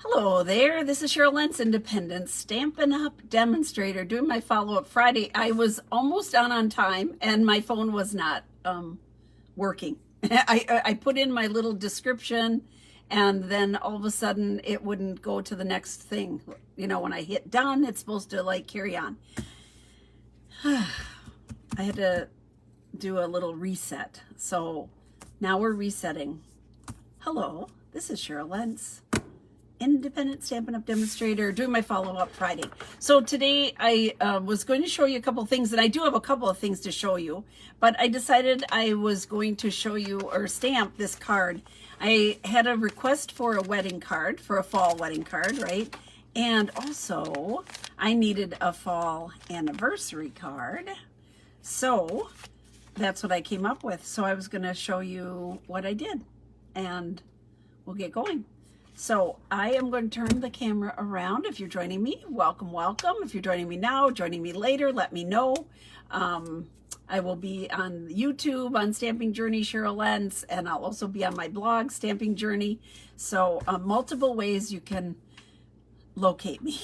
Hello there, this is Cheryl Lentz, Independent Stampin' Up! Demonstrator, doing my follow-up Friday. I was almost on time and my phone was not working. I put in my little description and then all of a sudden it wouldn't go to the next thing. You know, when I hit done, it's supposed to like carry on. I had to do a little reset. So now we're resetting. Hello, this is Cheryl Lentz, Independent Stampin' Up! Demonstrator, doing my follow-up Friday. So today I was going to show you a couple of things, and I do have a couple of things to show you, but I decided I was going to show you or stamp this card. I had a request for a wedding card, for a fall wedding card, right? And also I needed a fall anniversary card. So that's what I came up with. So I was going to show you what I did, and we'll get going. So I am going to turn the camera around. If you're joining me, welcome, welcome. If you're joining me now, joining me later, let me know. I will be on YouTube on Stamping Journey, Cheryl Lentz, and I'll also be on my blog, Stamping Journey. So multiple ways you can locate me.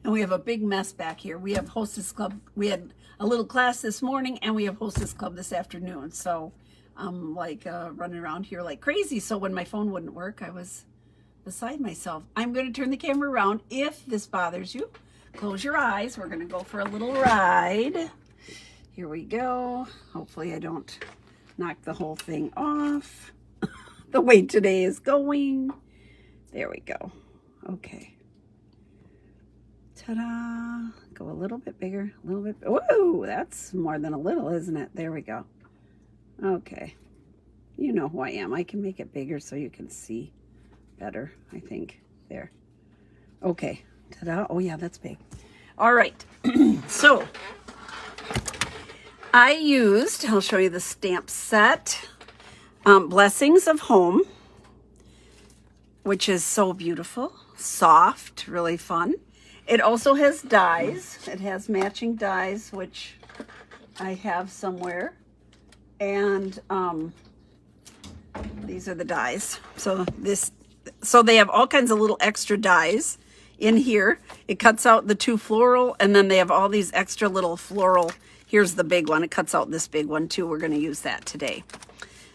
And we have a big mess back here. We have Hostess Club. We had a little class this morning, and we have Hostess Club this afternoon. So I'm like running around here like crazy. So when my phone wouldn't work, I was beside myself. I'm going to turn the camera around. If this bothers you, close your eyes. We're going to go for a little ride. Here we go. Hopefully I don't knock the whole thing off the way today is going. There we go. Okay. Ta-da. Go a little bit bigger, a little bit. Whoa, that's more than a little, isn't it? There we go. Okay. You know who I am. I can make it bigger so you can see better, I think. There. Okay. Ta-da. Oh yeah, that's big. All right. So I used, I'll show you the stamp set, Blessings of Home, which is so beautiful, soft, really fun. It also has dies. It has matching dies, which I have somewhere. And these are the dies. So they have all kinds of little extra dies in here. It cuts out the two floral, and then they have all these extra little floral. Here's the big one. It cuts out this big one too. We're going to use that today.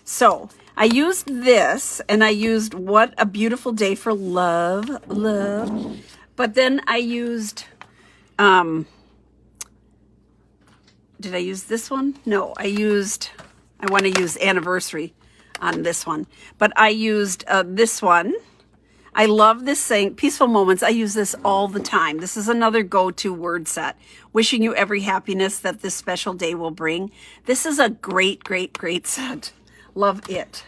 So I used this, and I used What a Beautiful Day for Love, love. But then I used, did I use this one? No, I want to use Anniversary on this one, but I used this one. I love this saying, Peaceful Moments. I use this all the time. This is another go-to word set. Wishing you every happiness that this special day will bring. This is a great, great, great set. Love it.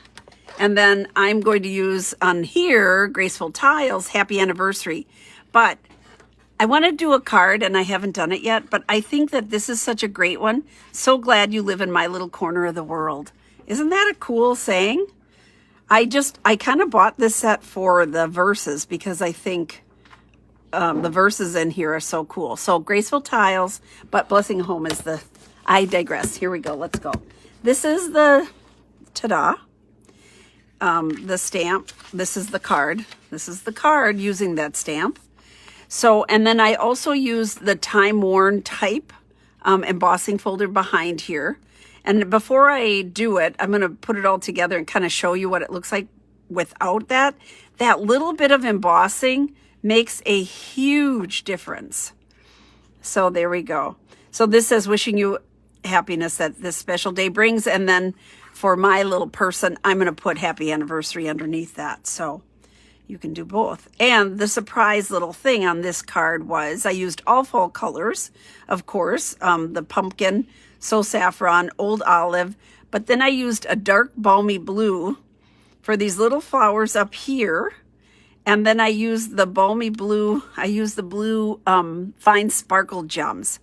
And then I'm going to use on here, Graceful Tiles, Happy Anniversary. But I want to do a card, and I haven't done it yet, but I think that this is such a great one. So glad you live in my little corner of the world. Isn't that a cool saying? I kind of bought this set for the verses because I think the verses in here are so cool. So Graceful Tiles, but Blessing Home is I digress. Here we go. Let's go. This is the, ta-da, the stamp. This is the card. This is the card using that stamp. So, and then I also use the Time Worn type embossing folder behind here. And before I do it, I'm going to put it all together and kind of show you what it looks like without that. That little bit of embossing makes a huge difference. So there we go. So this says, wishing you happiness that this special day brings. And then for my little person, I'm going to put happy anniversary underneath that. So you can do both. And the surprise little thing on this card was I used all fall colors, of course, the pumpkin, So Saffron, Old Olive, but then I used a dark balmy blue for these little flowers up here. And then I used the balmy blue, I used the blue fine sparkle gems.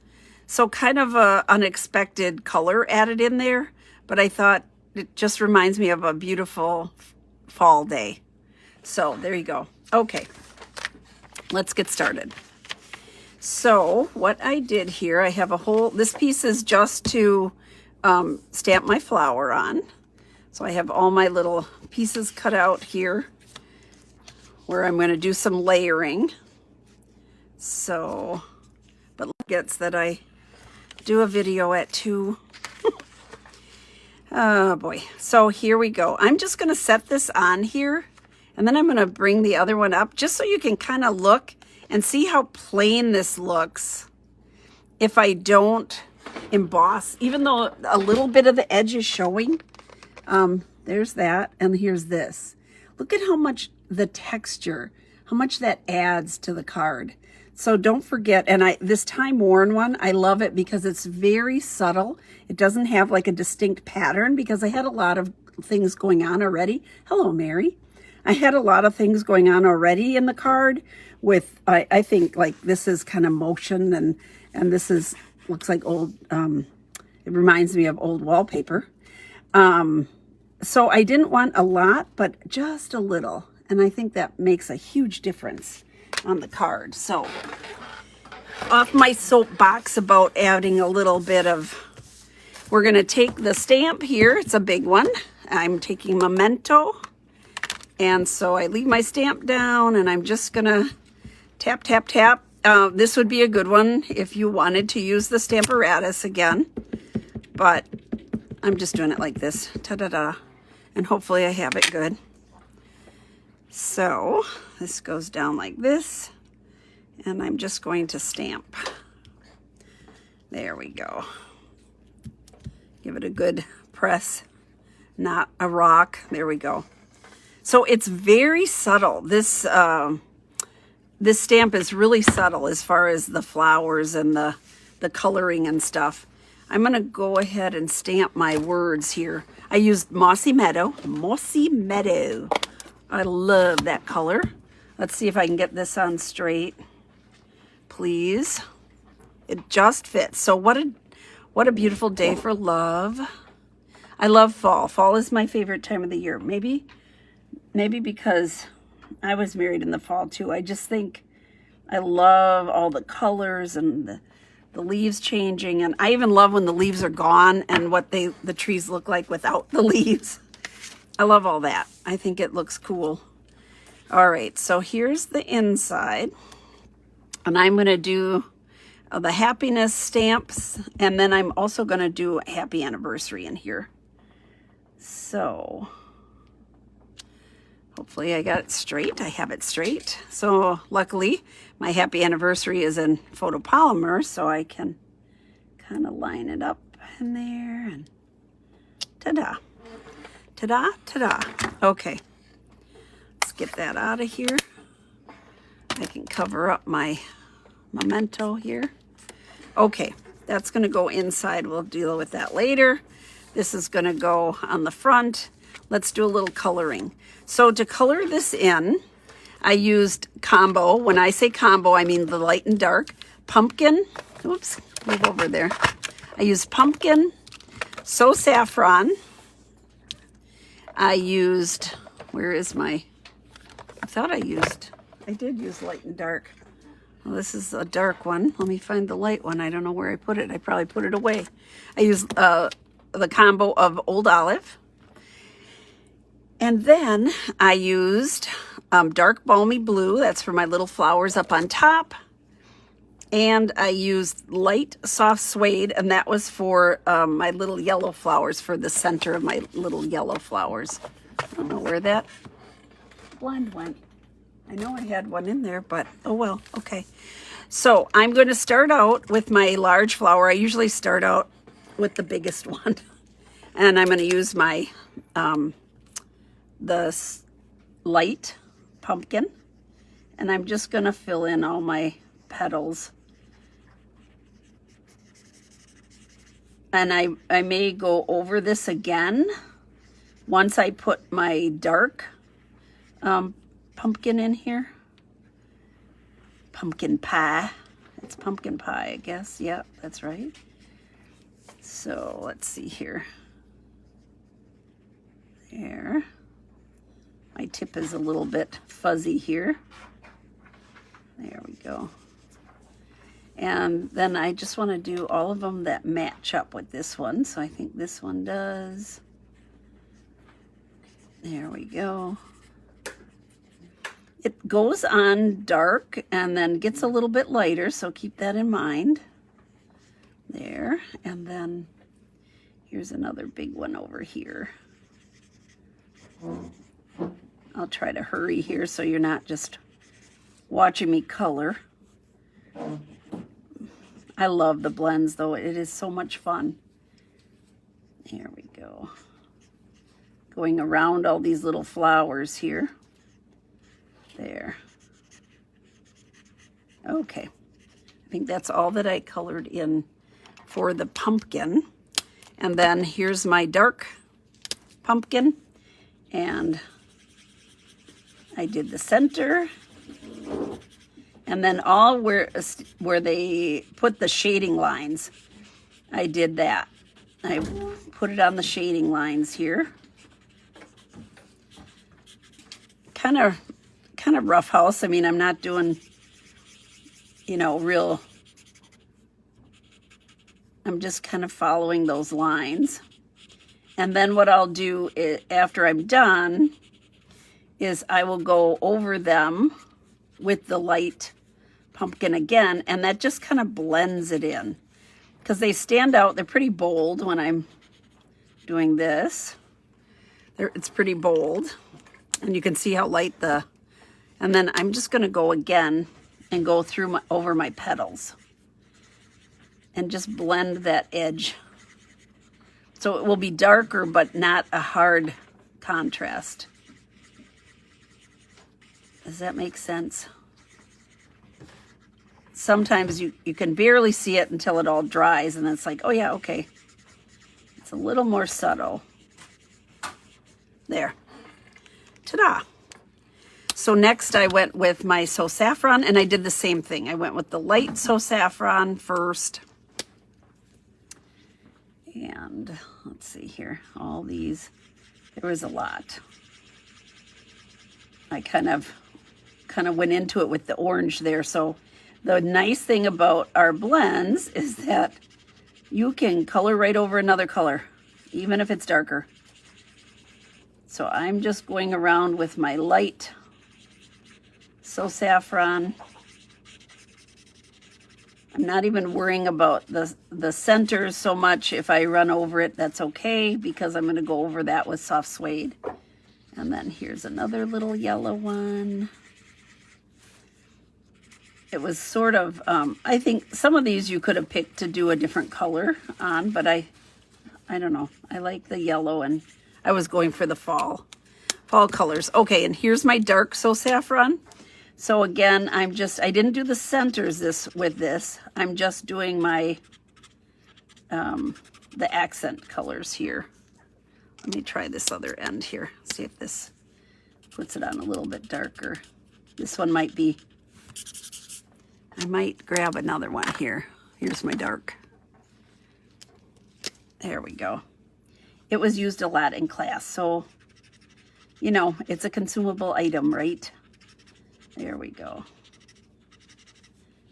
So kind of a unexpected color added in there, but I thought it just reminds me of a beautiful fall day. So there you go. Okay, let's get started. So what I did here, I have a whole, this piece is just to stamp my flower on. So I have all my little pieces cut out here. where I'm going to do some layering. So, but gets that I do a video at 2. Oh boy. So here we go. I'm just going to set this on here, and then I'm going to bring the other one up just so you can kind of look and see how plain this looks if I don't emboss, even though a little bit of the edge is showing. There's that, and here's this. Look at how much the texture, how much that adds to the card. So don't forget, and this Time Worn one, I love it because it's very subtle. It doesn't have like a distinct pattern because I had a lot of things going on already. Hello, Mary. I had a lot of things going on already in the card with, I think like this is kind of motion, and this is, looks like old, it reminds me of old wallpaper. So I didn't want a lot, but just a little. And I think that makes a huge difference on the card. So off my soapbox about adding a little bit of, we're going to take the stamp here. It's a big one. I'm taking Memento. And so I leave my stamp down, and I'm just going to tap, tap, tap. This would be a good one if you wanted to use the Stamparatus again. But I'm just doing it like this. Ta-da-da. And hopefully I have it good. So this goes down like this, and I'm just going to stamp. There we go. Give it a good press, not a rock. There we go. So it's very subtle. This this stamp is really subtle as far as the flowers and the coloring and stuff. I'm going to go ahead and stamp my words here. I used Mossy Meadow. Mossy Meadow. I love that color. Let's see if I can get this on straight. Please. It just fits. So what a beautiful day for love. I love fall. Fall is my favorite time of the year. Maybe because I was married in the fall too. I just think I love all the colors and the leaves changing, and I even love when the leaves are gone and what the trees look like without the leaves. I love all that. I think it looks cool. All right, so here's the inside, and I'm going to do the happiness stamps, and then I'm also going to do a happy anniversary in here. So hopefully I got it straight. I have it straight. So luckily my happy anniversary is in photopolymer, so I can kind of line it up in there, and ta-da. Ta-da, ta-da. Okay, let's get that out of here. I can cover up my Memento here. Okay, that's going to go inside. We'll deal with that later. This is going to go on the front. Let's do a little coloring. So to color this in, I used combo. When I say combo, I mean the light and dark. Pumpkin. Oops, move over there. I used pumpkin, So Saffron. I used, where is my, I did use light and dark. Well, this is a dark one. Let me find the light one. I don't know where I put it. I probably put it away. I used the combo of Old Olive. And then I used dark balmy blue. That's for my little flowers up on top. And I used light soft suede, and that was for my little yellow flowers, for the center of my little yellow flowers. I don't know where that blend went. I know I had one in there, but oh well, okay. So I'm going to start out with my large flower. I usually start out with the biggest one. And I'm going to use my the light pumpkin, and I'm just going to fill in all my petals. And I may go over this again once I put my dark pumpkin in here. Pumpkin pie. It's pumpkin pie, I guess. Yeah, that's right. So let's see here. There. My tip is a little bit fuzzy here. There we go. And then I just want to do all of them that match up with this one. So I think this one does. There we go. It goes on dark and then gets a little bit lighter, so keep that in mind. There, and then here's another big one over here. I'll try to hurry here so you're not just watching me color. I love the blends though, it is so much fun. Here we go. Going around all these little flowers here. There. Okay, I think that's all that I colored in for the pumpkin. And then here's my dark pumpkin, and I did the center, and then all where they put the shading lines, I did that. I put it on the shading lines here. Kind of rough house. I mean, I'm not doing, you know, real, I'm just kind of following those lines. And then what I'll do after I'm done is I will go over them with the light pumpkin again, and that just kind of blends it in because they stand out. They're pretty bold when I'm doing this. It's pretty bold, and you can see how light and then I'm just going to go again and go through over my petals and just blend that edge. So it will be darker, but not a hard contrast. Does that make sense? Sometimes you can barely see it until it all dries, and it's like, oh yeah, okay. It's a little more subtle. There. Ta-da. So next I went with my So Saffron, and I did the same thing. I went with the light So Saffron first. And let's see here, all these, there was a lot. I kind of went into it with the orange there. So the nice thing about our blends is that you can color right over another color, even if it's darker. So I'm just going around with my light So Saffron. I'm not even worrying about the centers so much. If I run over it, that's okay, because I'm going to go over that with soft suede. And then here's another little yellow one. It was sort of, I think some of these you could have picked to do a different color on, but I don't know. I like the yellow, and I was going for the fall colors. Okay, and here's my dark So Saffron. So again, I didn't do the centers with this. I'm just doing my, the accent colors here. Let me try this other end here. See if this puts it on a little bit darker. This one might be, I might grab another one here. Here's my dark. There we go. It was used a lot in class, so, you know, it's a consumable item, right? There we go.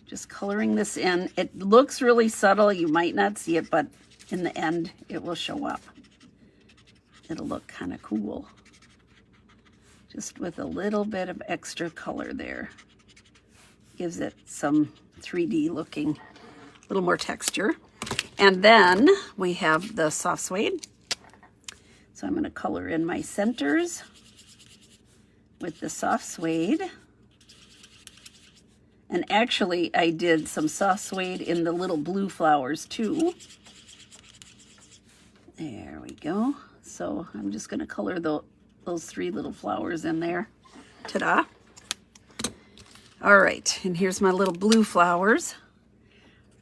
Just coloring this in. It looks really subtle. You might not see it, but in the end, it will show up. It'll look kind of cool. Just with a little bit of extra color there. Gives it some 3D looking, a little more texture. And then we have the soft suede. So I'm going to color in my centers with the soft suede. And actually, I did some soft suede in the little blue flowers too. There we go. So I'm just going to color those three little flowers in there. Ta-da. All right, and here's my little blue flowers.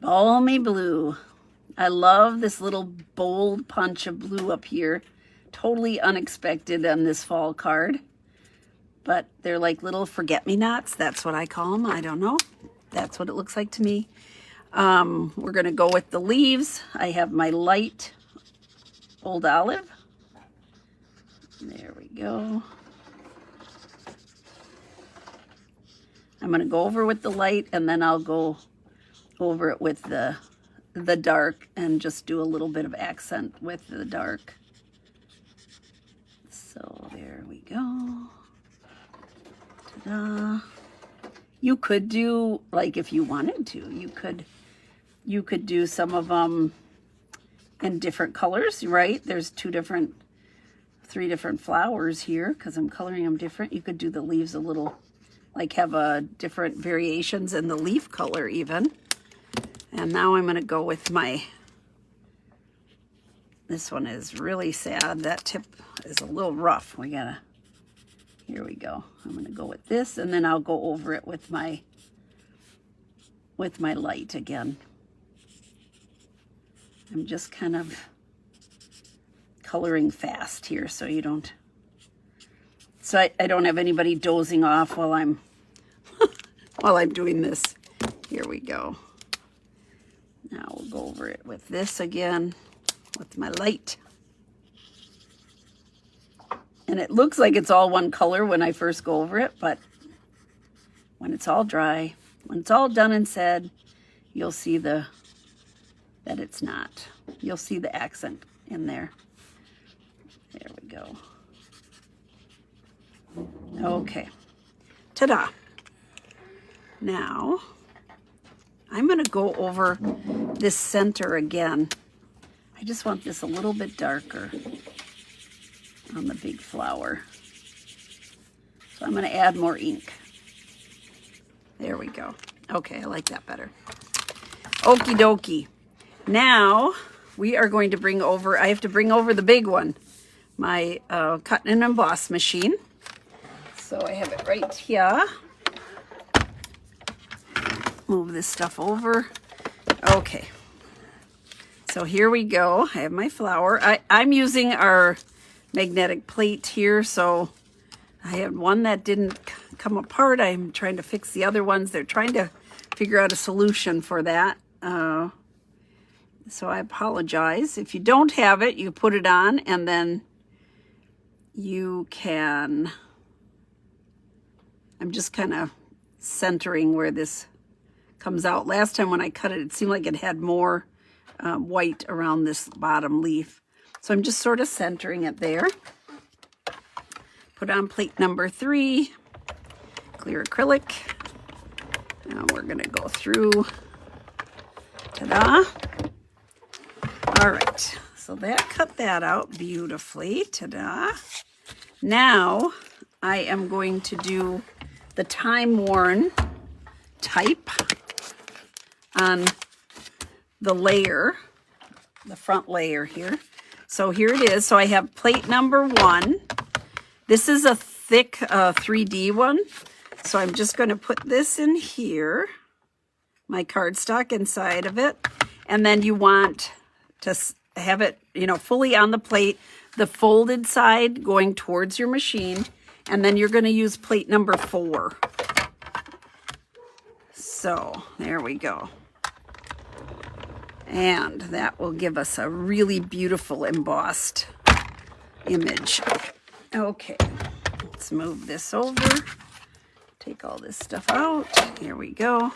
Balmy blue. I love this little bold punch of blue up here. Totally unexpected on this fall card. But they're like little forget-me-nots. That's what I call them. I don't know. That's what it looks like to me. We're going to go with the leaves. I have my light Old Olive. There we go. I'm going to go over with the light, and then I'll go over it with the dark and just do a little bit of accent with the dark. So there we go. Ta-da. You could do, like, if you wanted to, you could do some of them in different colors, right? There's 3 different flowers here because I'm coloring them different. You could do the leaves a little, like have a different variations in the leaf color even. And now I'm going to go with this one is really sad. That tip is a little rough. Here we go. I'm going to go with this, and then I'll go over it with my light again. I'm just kind of coloring fast here so I don't have anybody dozing off while I'm doing this. Here we go. Now we'll go over it with this again with my light. And it looks like it's all one color when I first go over it, but when it's all dry, when it's all done and said, you'll see that it's not. You'll see the accent in there. There we go. Okay. Ta-da. Now, I'm going to go over this center again. I just want this a little bit darker on the big flower. So I'm going to add more ink. There we go. Okay, I like that better. Okie dokie. Now we are going to I have to bring over the big one, my cut and emboss machine. So I have it right here. Move this stuff over. Okay. So here we go. I have my flower. I'm using our magnetic plate here, so I had one that didn't come apart. I'm trying to fix the other ones. They're trying to figure out a solution for that. So I apologize. If you don't have it, you put it on, and then you can... I'm just kind of centering where this comes out. Last time when I cut it, it seemed like it had more white around this bottom leaf. So I'm just sort of centering it there. Put on plate number 3, clear acrylic. Now we're going to go through. Ta-da. All right, so that cut that out beautifully. Ta-da. Now I am going to do the time-worn type on the layer, the front layer here. So here it is. So I have plate number 1. This is a thick 3D one. So I'm just going to put this in here, my cardstock inside of it. And then you want to have it, fully on the plate, the folded side going towards your machine. And then you're going to use plate number 4. So there we go. And that will give us a really beautiful embossed image. Okay, let's move this over. Take all this stuff out. Here we go.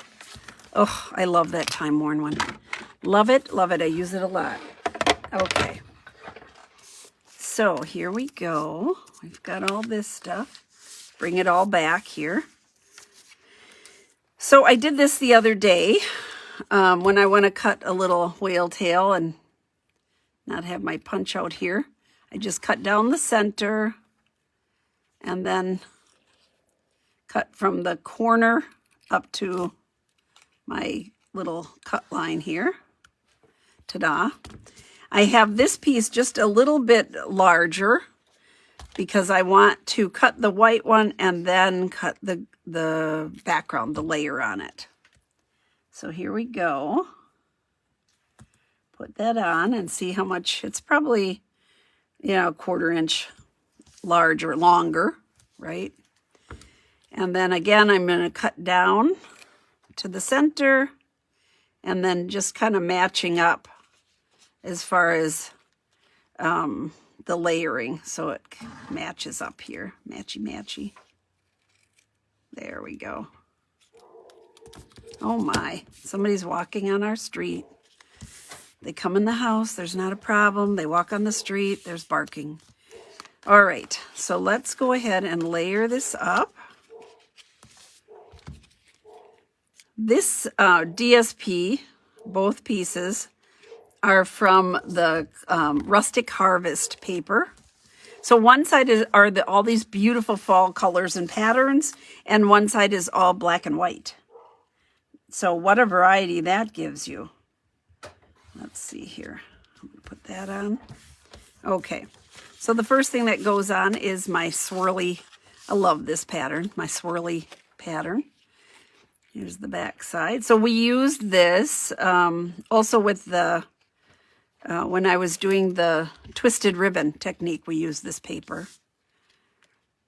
Oh, I love that time-worn one. Love it, love it. I use it a lot. Okay. So here we go. We've got all this stuff. Bring it all back here. So I did this the other day when I want to cut a little whale tail and not have my punch out here. I just cut down the center and then cut from the corner up to my little cut line here. Ta-da. I have this piece just a little bit larger because I want to cut the white one and then cut the background, the layer on it. So here we go. Put that on and see how much. It's probably, a 1/4 inch large or longer, right? And then again, I'm going to cut down to the center and then just kind of matching up as far as the layering, so it matches up here, matchy. There we go. Oh my, somebody's walking on our street. They come in the house, there's not a problem. They walk on the street, there's barking. All right, so let's go ahead and layer this up. This DSP, both pieces, are from the Rustic Harvest paper. So one side are all these beautiful fall colors and patterns, and one side is all black and white. So what a variety that gives you. Let's see here. I'm going to put that on. Okay. So the first thing that goes on is my swirly. I love this pattern, my swirly pattern. Here's the back side. So we used this also with the, when I was doing the twisted ribbon technique, we used this paper.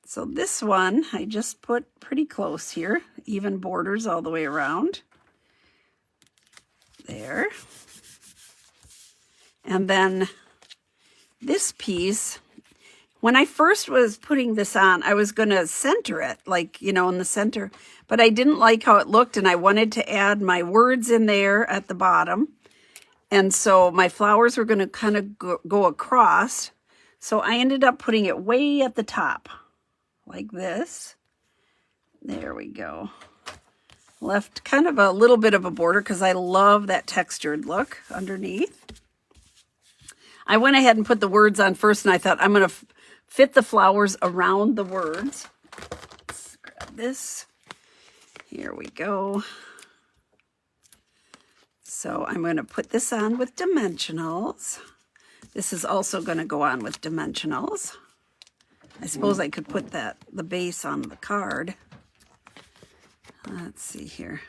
So this one, I just put pretty close here, even borders all the way around. There. And then this piece, when I first was putting this on, I was going to center it, like, you know, in the center. But I didn't like how it looked, and I wanted to add my words in there at the bottom. And so my flowers were going to kind of go across. So I ended up putting it way at the top, like this. There we go. Left kind of a little bit of a border because I love that textured look underneath. I went ahead and put the words on first, and I thought I'm going to fit the flowers around the words. Let's grab this. Here we go. So I'm going to put this on with dimensionals. This is also going to go on with dimensionals. I suppose I could put the base on the card. Let's see here.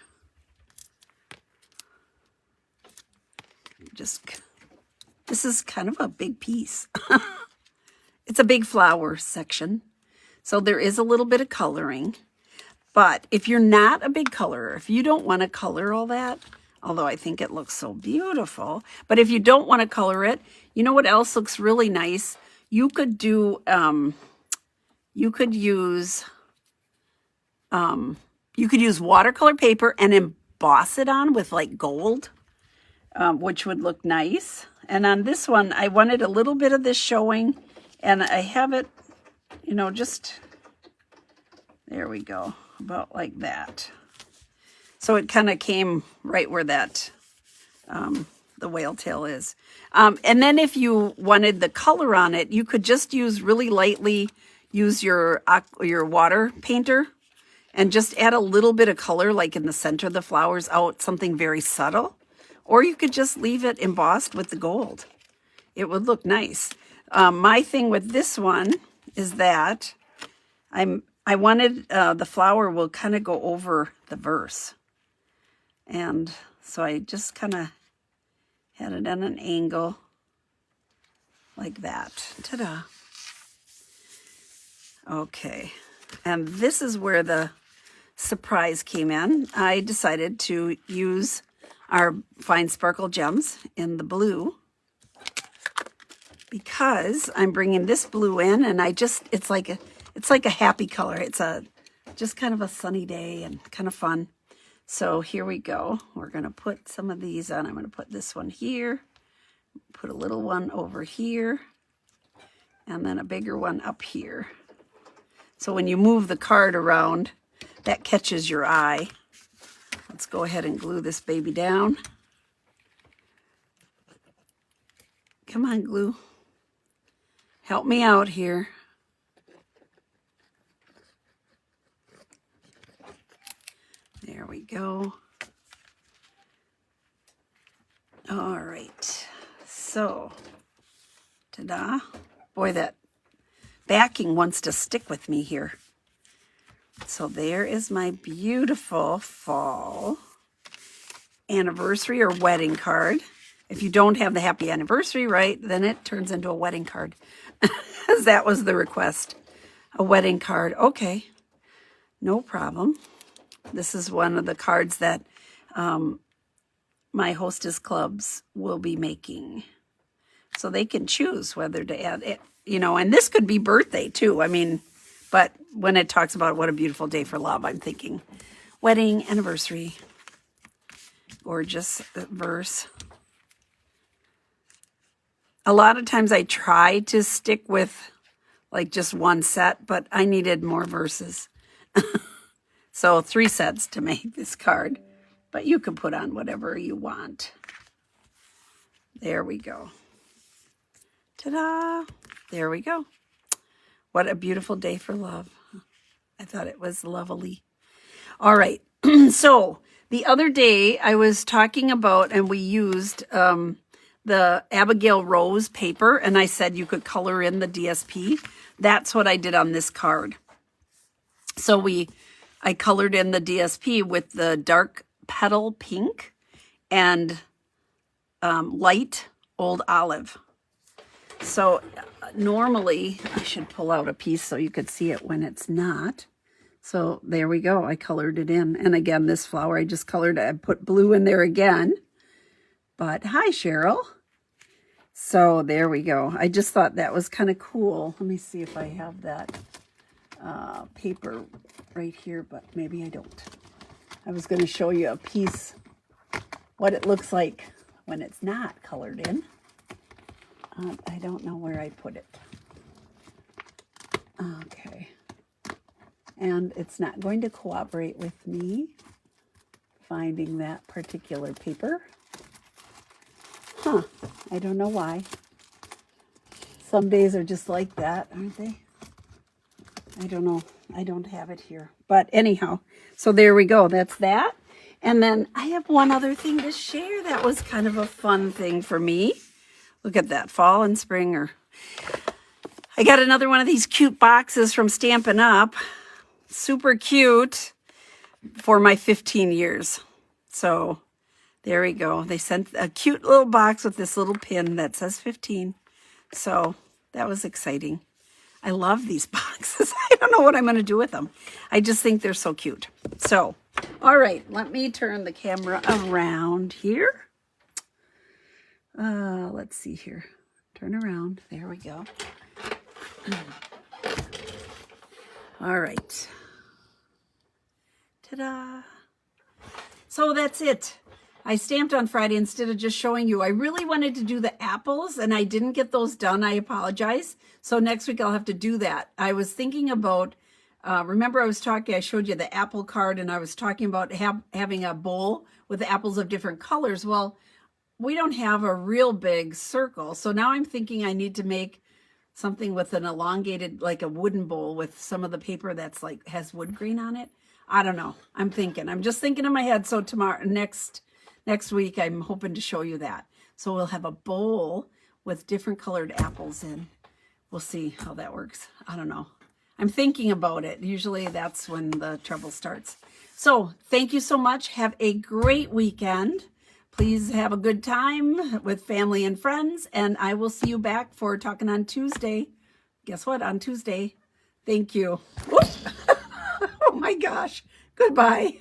This is kind of a big piece. It's a big flower section. So there is a little bit of coloring. But if you're not a big colorer, if you don't want to color all that, although I think it looks so beautiful, but if you don't want to color it, you know what else looks really nice? You could do, you could use watercolor paper and emboss it on with like gold, which would look nice. And on this one, I wanted a little bit of this showing, and I have it, you know, just, there we go, about like that. So it kind of came right where that, the whale tail is. And then if you wanted the color on it, you could just use really lightly, use your water painter and just add a little bit of color, like in the center of the flowers out, something very subtle. Or you could just leave it embossed with the gold. It would look nice. My thing with this one is that I wanted the flower will kind of go over the verse. And so I just kind of had it at an angle like that. Ta-da. Okay. And this is where the surprise came in. I decided to use our Fine Sparkle Gems in the blue because I'm bringing this blue in, and it's like a happy color. It's just kind of a sunny day and kind of fun. So here we go. We're going to put some of these on. I'm going to put this one here, put a little one over here, and then a bigger one up here. So when you move the card around, that catches your eye. Let's go ahead and glue this baby down. Come on, glue. Help me out here. There we go. All right. So, ta-da. Boy, that backing wants to stick with me here. So there is my beautiful fall anniversary or wedding card. If you don't have the happy anniversary, right, then it turns into a wedding card. That was the request. A wedding card. Okay. No problem. This is one of the cards that my hostess clubs will be making. So they can choose whether to add it, you know, and this could be birthday too. I mean, but when it talks about what a beautiful day for love, I'm thinking wedding, anniversary, gorgeous verse. A lot of times I try to stick with like just one set, but I needed more verses. So 3 sets to make this card. but you can put on whatever you want. There we go. Ta-da! There we go. What a beautiful day for love. I thought it was lovely. All right. So the other day I was talking about, and we used the Abigail Rose paper, and I said you could color in the DSP. That's what I did on this card. So I colored in the DSP with the dark petal pink and light old olive. So normally, I should pull out a piece so you could see it when it's not. So there we go. I colored it in. And again, this flower, I just colored it. I put blue in there again. But hi, Cheryl. So there we go. I just thought that was kind of cool. Let me see if I have that paper right here, but maybe I don't. I was going to show you a piece, what it looks like when it's not colored in. I don't know where I put it. Okay. And it's not going to cooperate with me finding that particular paper. Huh. I don't know why. Some days are just like that, aren't they? I don't know. I don't have it here. But anyhow, so there we go. That's that. And then I have one other thing to share. That was kind of a fun thing for me. Look at that, fall and spring. I got another one of these cute boxes from Stampin' Up. Super cute for my 15 years. So there we go. They sent a cute little box with this little pin that says 15. So that was exciting. I love these boxes. I don't know what I'm going to do with them. I just think they're so cute. So, all right, let me turn the camera around here. Let's see here. Turn around. There we go. All right. Ta-da. So that's it. I stamped on Friday instead of just showing you. I really wanted to do the apples, and I didn't get those done. I apologize. So next week I'll have to do that. I was thinking about, remember I showed you the apple card, and I was talking about having a bowl with apples of different colors. Well, we don't have a real big circle. So now I'm thinking I need to make something with an elongated, like a wooden bowl with some of the paper that's like has wood grain on it. I don't know. I'm just thinking in my head. So tomorrow, next week, I'm hoping to show you that. So we'll have a bowl with different colored apples in. We'll see how that works. I don't know. I'm thinking about it. Usually that's when the trouble starts. So thank you so much. Have a great weekend. Please have a good time with family and friends, and I will see you back for talking on Tuesday. Guess what? On Tuesday. Thank you. Oh my gosh. Goodbye.